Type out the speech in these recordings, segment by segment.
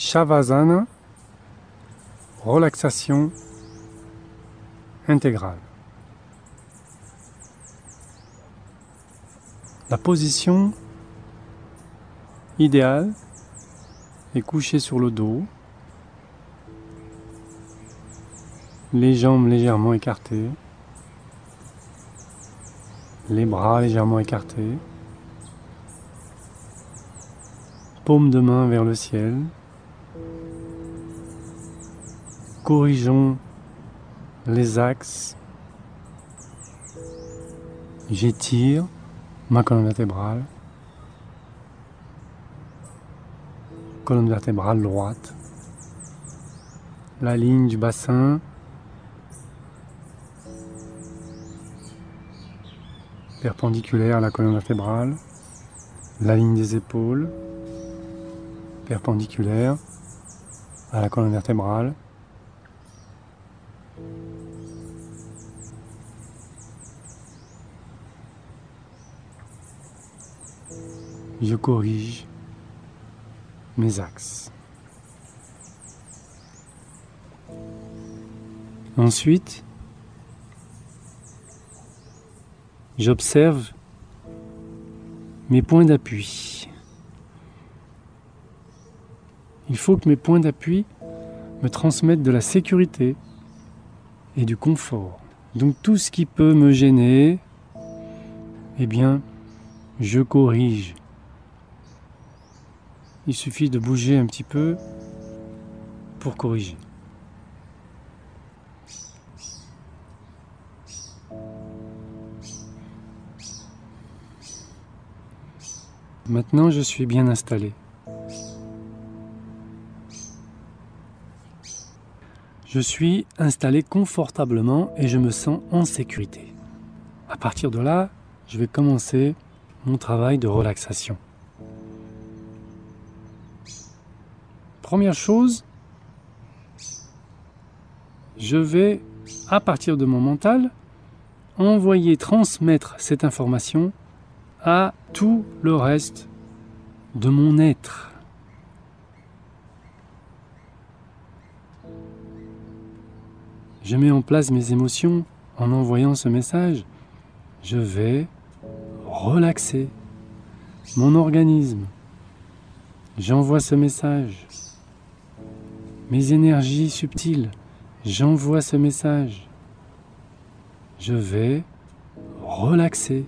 Shavasana, relaxation intégrale. La position idéale est couchée sur le dos, les jambes légèrement écartées, les bras légèrement écartés, paume de main vers le ciel. Corrigeons les axes. J'étire ma colonne vertébrale droite, la ligne du bassin, perpendiculaire à la colonne vertébrale, la ligne des épaules, perpendiculaire à la colonne vertébrale, je corrige mes axes. Ensuite, j'observe mes points d'appui. Il faut que mes points d'appui me transmettent de la sécurité et du confort. Donc tout ce qui peut me gêner, eh bien, je corrige. Il suffit de bouger un petit peu pour corriger. Maintenant, je suis bien installé. Je suis installé confortablement et je me sens en sécurité. À partir de là, je vais commencer mon travail de relaxation. Première chose, je vais, à partir de mon mental, transmettre cette information à tout le reste de mon être. Je mets en place mes émotions en envoyant ce message. Je vais relaxer mon organisme. J'envoie ce message. Mes énergies subtiles, j'envoie ce message. Je vais relaxer.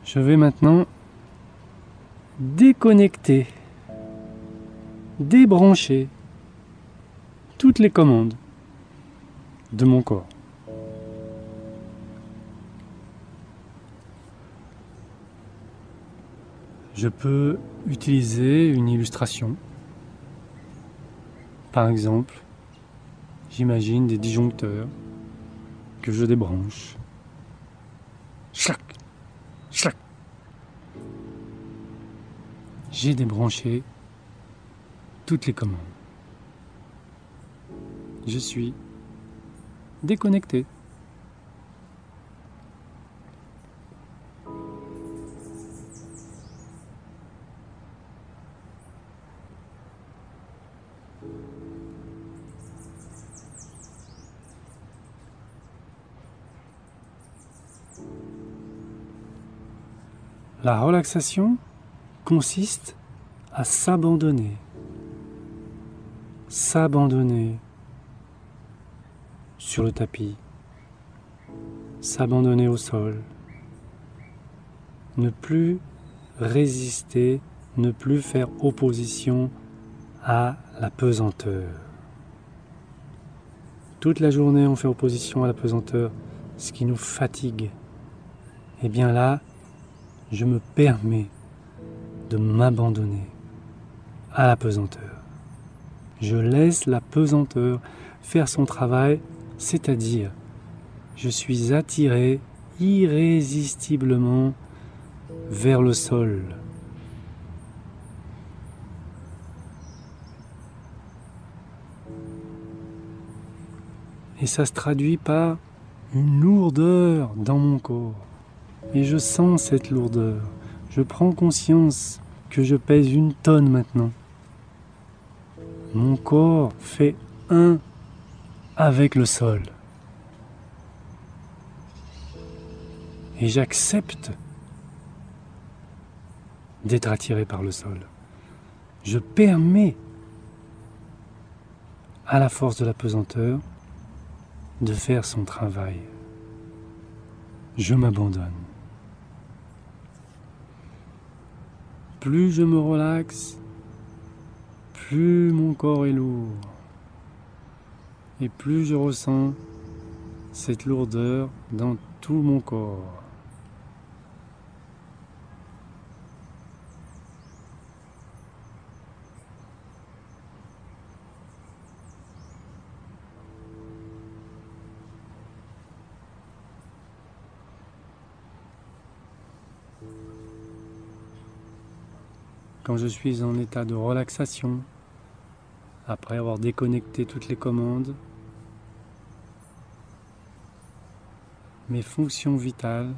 Je vais maintenant déconnecter, débrancher toutes les commandes de mon corps. Je peux utiliser une illustration. Par exemple, j'imagine des disjoncteurs que je débranche. Schlac, schlac. J'ai débranché toutes les commandes. Je suis déconnecté. La relaxation consiste à s'abandonner. S'abandonner sur le tapis. S'abandonner au sol. Ne plus résister, ne plus faire opposition à la pesanteur. Toute la journée, on fait opposition à la pesanteur, ce qui nous fatigue. Et bien là, je me permets de m'abandonner à la pesanteur. Je laisse la pesanteur faire son travail, c'est-à-dire, je suis attiré irrésistiblement vers le sol. Et ça se traduit par une lourdeur dans mon corps. Et je sens cette lourdeur. Je prends conscience que je pèse 1 tonne maintenant. Mon corps fait un avec le sol. Et j'accepte d'être attiré par le sol. Je permets à la force de la pesanteur de faire son travail. Je m'abandonne. Plus je me relaxe, plus mon corps est lourd. Et plus je ressens cette lourdeur dans tout mon corps. Quand je suis en état de relaxation, après avoir déconnecté toutes les commandes, mes fonctions vitales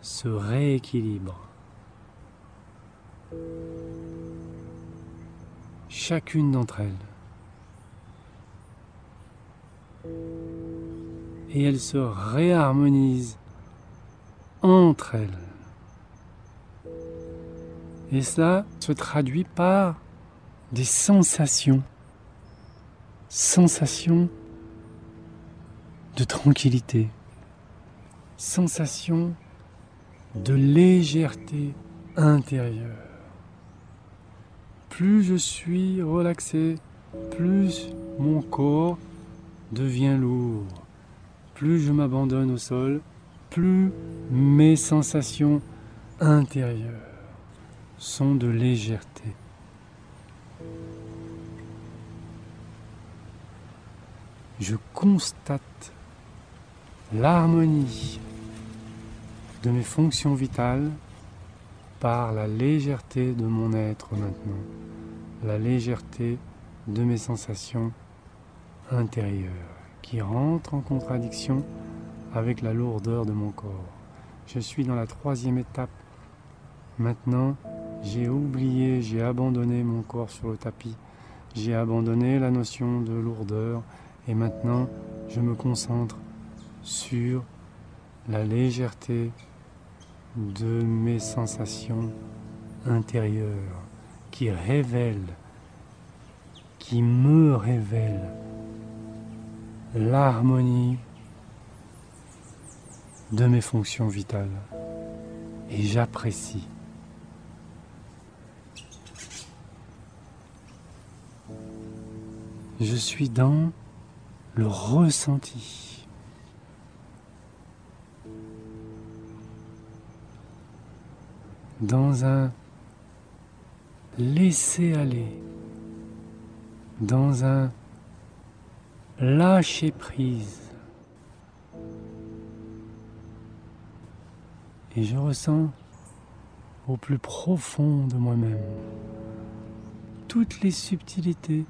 se rééquilibrent. Chacune d'entre elles. Et elles se réharmonisent entre elles. Et cela se traduit par des sensations. Sensations de tranquillité. Sensations de légèreté intérieure. Plus je suis relaxé, plus mon corps devient lourd. Plus je m'abandonne au sol, plus mes sensations intérieures sont de légèreté. Je constate l'harmonie de mes fonctions vitales par la légèreté de mon être maintenant, la légèreté de mes sensations intérieures qui rentrent en contradiction avec la lourdeur de mon corps. Je suis dans la 3e étape. Maintenant, j'ai oublié, j'ai abandonné mon corps sur le tapis. J'ai abandonné la notion de lourdeur et maintenant, je me concentre sur la légèreté de mes sensations intérieures qui révèlent, qui me révèlent l'harmonie de mes fonctions vitales. Et j'apprécie. Je suis dans le ressenti. Dans un laisser-aller. Dans un lâcher-prise. Et je ressens au plus profond de moi-même toutes les subtilités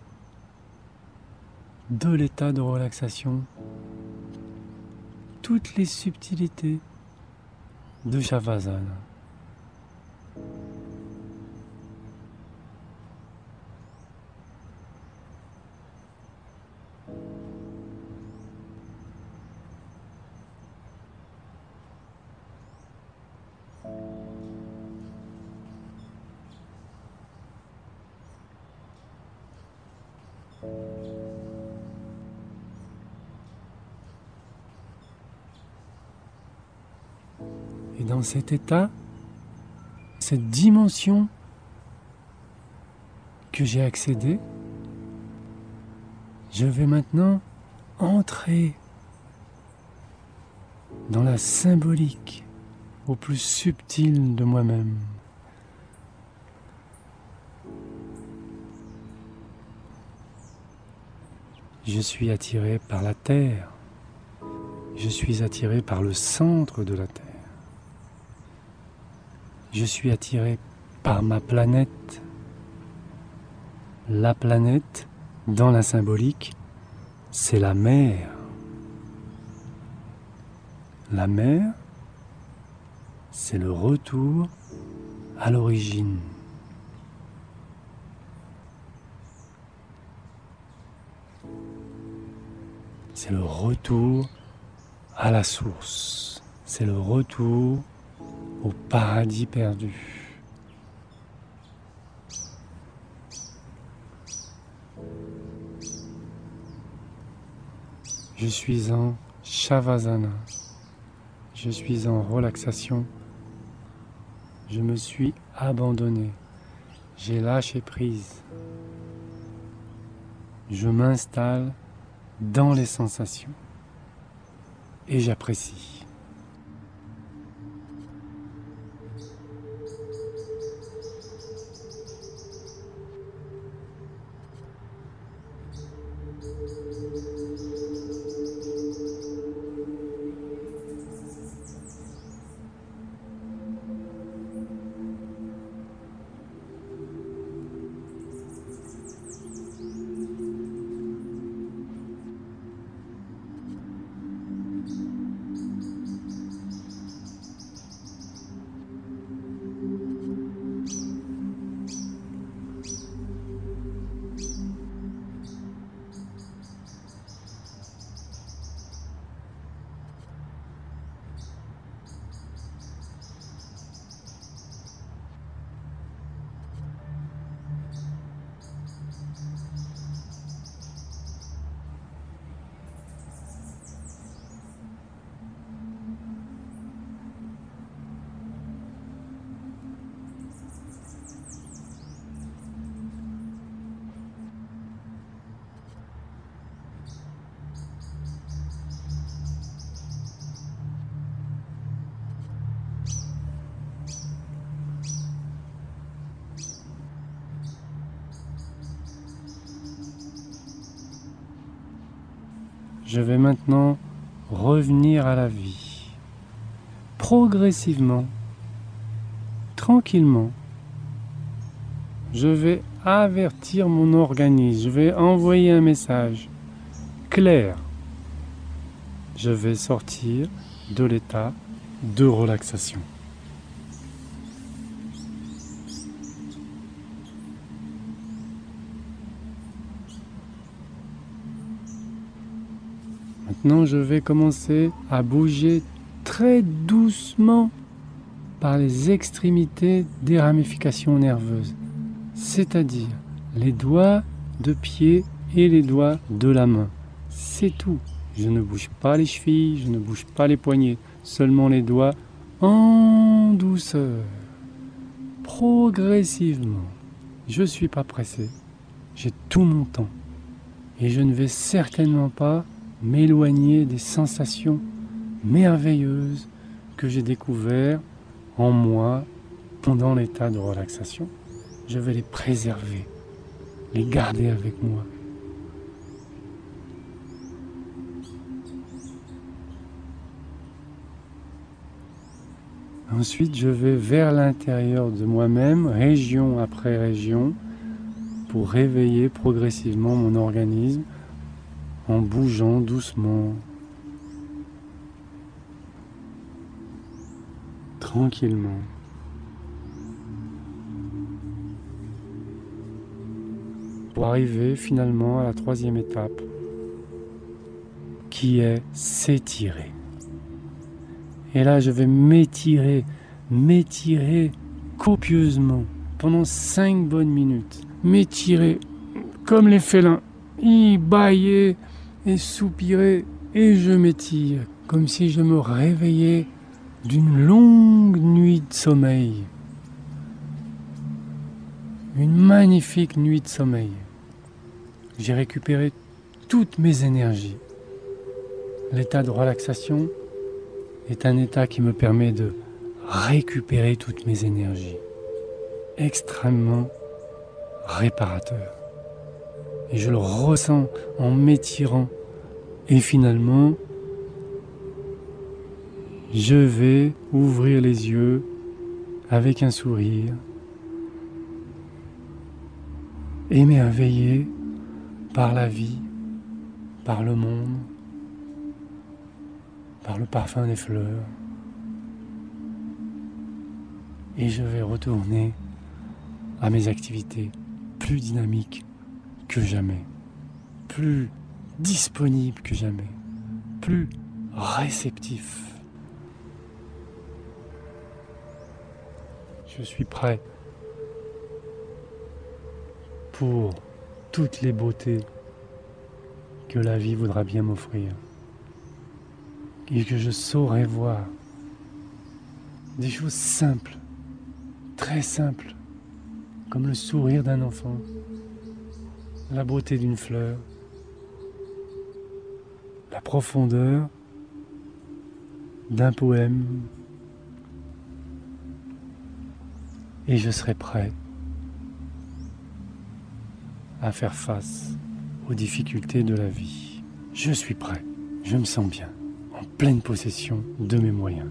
de l'état de relaxation, toutes les subtilités de Shavasana. Et dans cet état, cette dimension que j'ai accédée, je vais maintenant entrer dans la symbolique au plus subtil de moi-même. Je suis attiré par la Terre. Je suis attiré par le centre de la Terre. Je suis attiré par ma planète. La planète, dans la symbolique, c'est la mer. La mer, c'est le retour à l'origine. C'est le retour à la source. C'est le retour au paradis perdu. Je suis en Shavasana. Je suis en relaxation. Je me suis abandonné. J'ai lâché prise. Je m'installe dans les sensations et j'apprécie. Je vais maintenant revenir à la vie, progressivement, tranquillement. Je vais avertir mon organisme, je vais envoyer un message clair. Je vais sortir de l'état de relaxation. Maintenant, je vais commencer à bouger très doucement par les extrémités des ramifications nerveuses, c'est-à-dire les doigts de pied et les doigts de la main. C'est tout. Je ne bouge pas les chevilles, je ne bouge pas les poignets, seulement les doigts en douceur, progressivement. Je ne suis pas pressé, j'ai tout mon temps et je ne vais certainement pas m'éloigner des sensations merveilleuses que j'ai découvertes en moi pendant l'état de relaxation. Je vais les préserver, les garder avec moi. Ensuite, je vais vers l'intérieur de moi-même, région après région, pour réveiller progressivement mon organisme en bougeant doucement, tranquillement. Pour arriver finalement à la troisième étape, qui est s'étirer. Et là, je vais m'étirer copieusement pendant 5 bonnes minutes. M'étirer comme les félins, y bâiller et soupirer, et je m'étire comme si je me réveillais d'une longue nuit de sommeil. Une magnifique nuit de sommeil. J'ai récupéré toutes mes énergies. L'état de relaxation est un état qui me permet de récupérer toutes mes énergies. Extrêmement réparateur. Et je le ressens en m'étirant. Et finalement, je vais ouvrir les yeux avec un sourire, émerveillé par la vie, par le monde, par le parfum des fleurs. Et je vais retourner à mes activités plus dynamiques que jamais, plus disponibles que jamais, plus réceptifs. Je suis prêt pour toutes les beautés que la vie voudra bien m'offrir et que je saurai voir. Des choses simples, très simples, comme le sourire d'un enfant, la beauté d'une fleur, la profondeur d'un poème. Et je serai prêt à faire face aux difficultés de la vie. Je suis prêt, je me sens bien, en pleine possession de mes moyens.